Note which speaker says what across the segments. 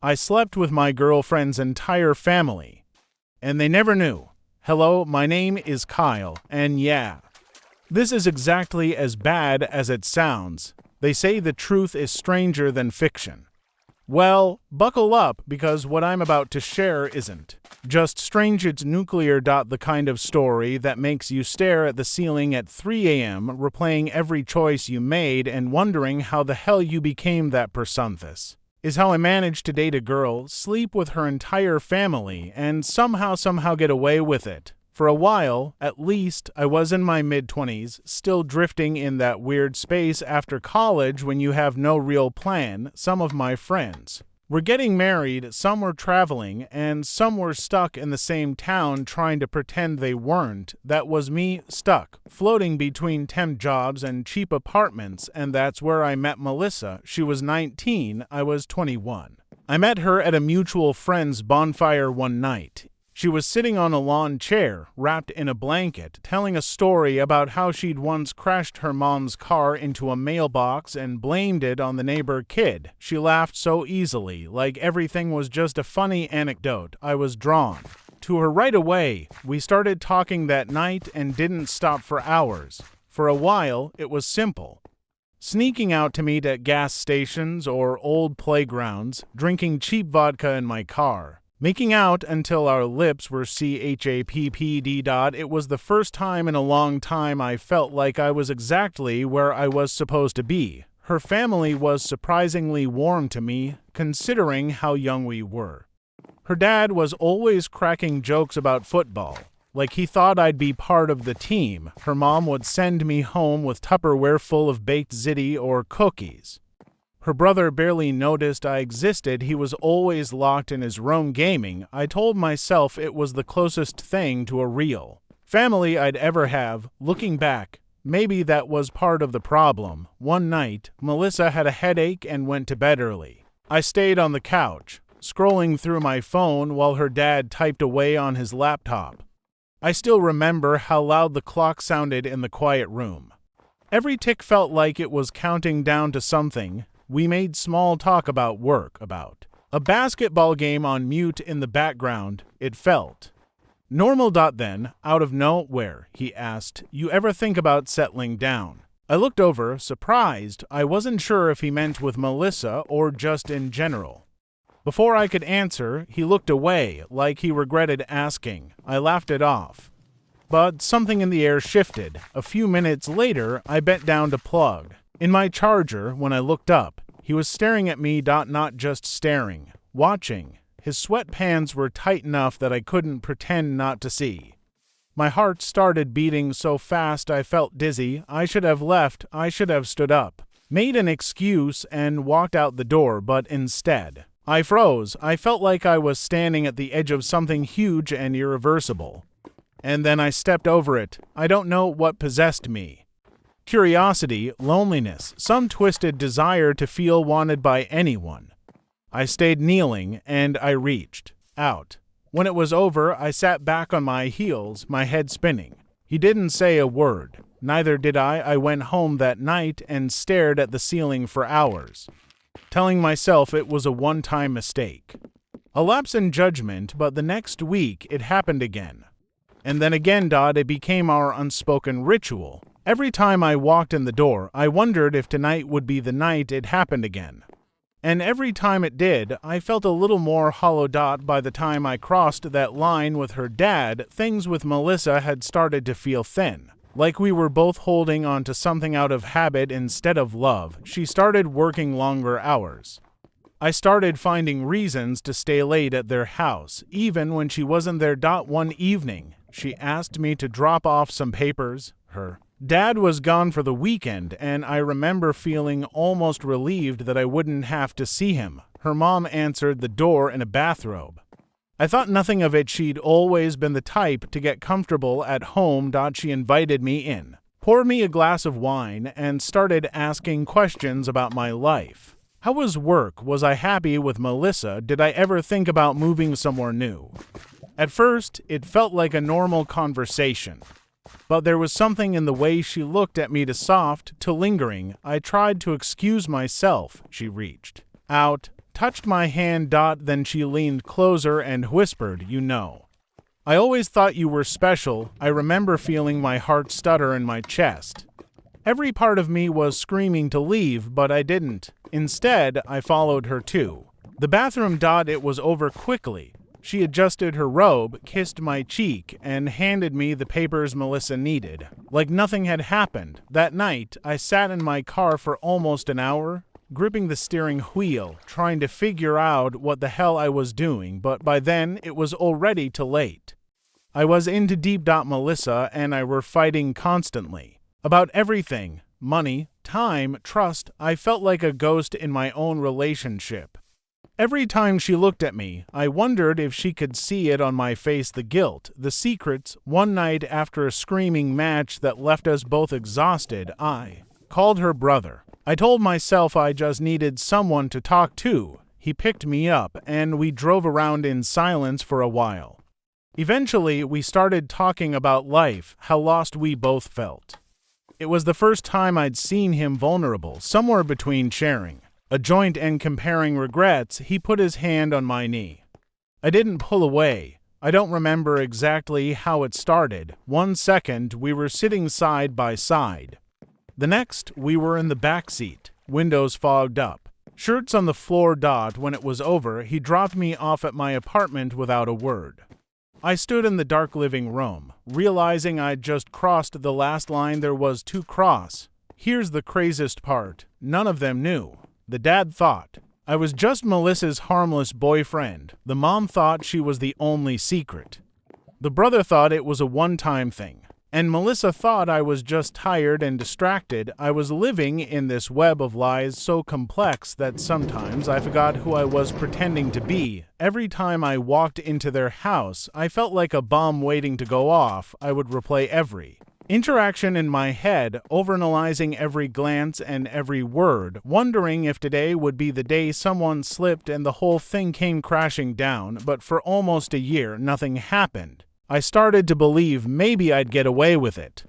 Speaker 1: I slept with my girlfriend's entire family, and they never knew. Hello, my name is Kyle, and yeah, this is exactly as bad as it sounds. They say the truth is stranger than fiction. Well, buckle up, because what I'm about to share isn't just strange, it's nuclear. The kind of story that makes you stare at the ceiling at 3 a.m., replaying every choice you made and wondering how the hell you became that person. This is how I managed to date a girl, sleep with her entire family, and somehow get away with it. For a while, at least, I was in my mid-20s, still drifting in that weird space after college when you have no real plan. Some of my friends were getting married, some were traveling, and some were stuck in the same town trying to pretend they weren't. That was me, stuck, floating between temp jobs and cheap apartments, and that's where I met Melissa. She was 19, I was 21. I met her at a mutual friend's bonfire one night. She was sitting on a lawn chair, wrapped in a blanket, telling a story about how she'd once crashed her mom's car into a mailbox and blamed it on the neighbor kid. She laughed so easily, like everything was just a funny anecdote. I was drawn to her right away. We started talking that night and didn't stop for hours. For a while, it was simple. Sneaking out to meet at gas stations or old playgrounds, drinking cheap vodka in my car. Making out until our lips were chapped. It was the first time in a long time I felt like I was exactly where I was supposed to be. Her family was surprisingly warm to me, considering how young we were. Her dad was always cracking jokes about football, like he thought I'd be part of the team. Her mom would send me home with Tupperware full of baked ziti or cookies. Her brother barely noticed I existed. He was always locked in his room gaming. I told myself it was the closest thing to a real family I'd ever have. Looking back, maybe that was part of the problem. One night, Melissa had a headache and went to bed early. I stayed on the couch, scrolling through my phone while her dad typed away on his laptop. I still remember how loud the clock sounded in the quiet room. Every tick felt like it was counting down to something. We made small talk about work, about a basketball game on mute in the background. It felt normal. Then, out of nowhere, he asked, "You ever think about settling down?" I looked over, surprised. I wasn't sure if he meant with Melissa or just in general. Before I could answer, he looked away, like he regretted asking. I laughed it off. But something in the air shifted. A few minutes later, I bent down to plug in my charger. When I looked up, he was staring at me. Not just staring, watching. His sweatpants were tight enough that I couldn't pretend not to see. My heart started beating so fast I felt dizzy. I should have left. I should have stood up, made an excuse, and walked out the door, but instead, I froze. I felt like I was standing at the edge of something huge and irreversible. And then I stepped over it. I don't know what possessed me. Curiosity, loneliness, some twisted desire to feel wanted by anyone. I stayed kneeling, and I reached out. When it was over, I sat back on my heels, my head spinning. He didn't say a word. Neither did I. I went home that night and stared at the ceiling for hours, telling myself it was a one-time mistake. A lapse in judgment, but the next week it happened again. And then again. It became our unspoken ritual. Every time I walked in the door, I wondered if tonight would be the night it happened again. And every time it did, I felt a little more hollow. By the time I crossed that line with her dad, things with Melissa had started to feel thin, like we were both holding on to something out of habit instead of love. She started working longer hours. I started finding reasons to stay late at their house, even when she wasn't there. One evening, she asked me to drop off some papers. Her dad was gone for the weekend, and I remember feeling almost relieved that I wouldn't have to see him. Her mom answered the door in a bathrobe. I thought nothing of it. She'd always been the type to get comfortable at home. She invited me in, poured me a glass of wine, and started asking questions about my life. How was work? Was I happy with Melissa? Did I ever think about moving somewhere new? At first, it felt like a normal conversation. But there was something in the way she looked at me, to soft, to lingering. I tried to excuse myself. She reached out, touched my hand. Then she leaned closer and whispered, "You know, I always thought you were special." I remember feeling my heart stutter in my chest. Every part of me was screaming to leave, but I didn't. Instead, I followed her to the bathroom. It was over quickly. She adjusted her robe, kissed my cheek, and handed me the papers Melissa needed. Like nothing had happened. That night, I sat in my car for almost an hour, gripping the steering wheel, trying to figure out what the hell I was doing, but by then, it was already too late. I was into deep. Melissa and I were fighting constantly. About everything. Money, time, trust. I felt like a ghost in my own relationship. Every time she looked at me, I wondered if she could see it on my face, the guilt, the secrets. One night after a screaming match that left us both exhausted, I called her brother. I told myself I just needed someone to talk to. He picked me up, and we drove around in silence for a while. Eventually, we started talking about life, how lost we both felt. It was the first time I'd seen him vulnerable, somewhere between sharing a joint and comparing regrets. He put his hand on my knee. I didn't pull away. I don't remember exactly how it started. 1 second, we were sitting side by side. The next, we were in the back seat, windows fogged up, shirts on the floor. When it was over, he dropped me off at my apartment without a word. I stood in the dark living room, realizing I'd just crossed the last line there was to cross. Here's the craziest part. None of them knew. The dad thought I was just Melissa's harmless boyfriend. The mom thought she was the only secret. The brother thought it was a one-time thing. And Melissa thought I was just tired and distracted. I was living in this web of lies so complex that sometimes I forgot who I was pretending to be. Every time I walked into their house, I felt like a bomb waiting to go off. I would replay every interaction in my head, overanalyzing every glance and every word, wondering if today would be the day someone slipped and the whole thing came crashing down. But for almost a year, nothing happened. I started to believe maybe I'd get away with it.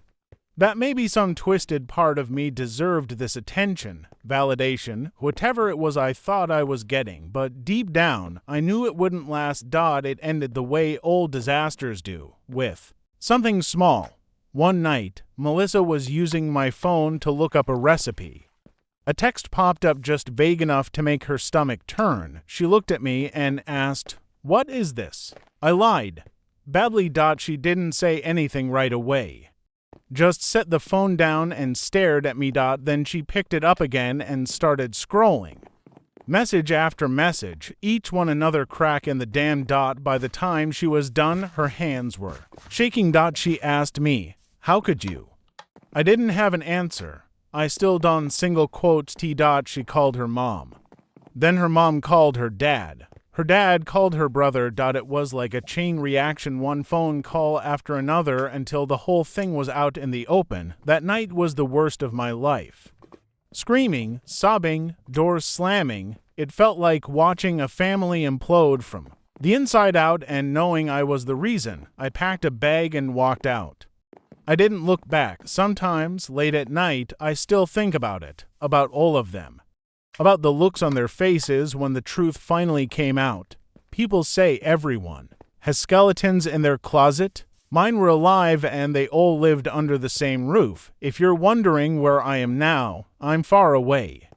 Speaker 1: That maybe some twisted part of me deserved this attention, validation, whatever it was I thought I was getting, but deep down, I knew it wouldn't last. It ended the way old disasters do, with something small. One night, Melissa was using my phone to look up a recipe. A text popped up just vague enough to make her stomach turn. She looked at me and asked, "What is this?" I lied. Badly. She didn't say anything right away. Just set the phone down and stared at me. Then she picked it up again and started scrolling. Message after message, each one another crack in the damn. By the time she was done, her hands were shaking. She asked me, "How could you?" I didn't have an answer. I still done single quotes. She called her mom. Then her mom called her dad. Her dad called her brother. It was like a chain reaction, one phone call after another until the whole thing was out in the open. That night was the worst of my life. Screaming, sobbing, doors slamming, it felt like watching a family implode from the inside out, and knowing I was the reason, I packed a bag and walked out. I didn't look back. Sometimes, late at night, I still think about it, about all of them. About the looks on their faces when the truth finally came out. People say everyone has skeletons in their closet. Mine were alive and they all lived under the same roof. If you're wondering where I am now, I'm far away.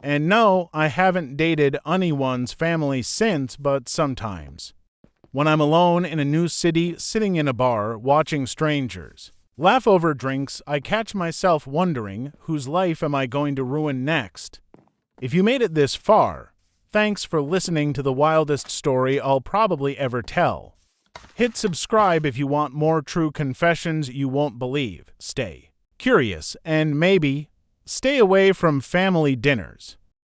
Speaker 1: And no, I haven't dated anyone's family since, but sometimes, when I'm alone in a new city, sitting in a bar, watching strangers laugh over drinks, I catch myself wondering, whose life am I going to ruin next? If you made it this far, thanks for listening to the wildest story I'll probably ever tell. Hit subscribe if you want more true confessions you won't believe. Stay curious and maybe stay away from family dinners.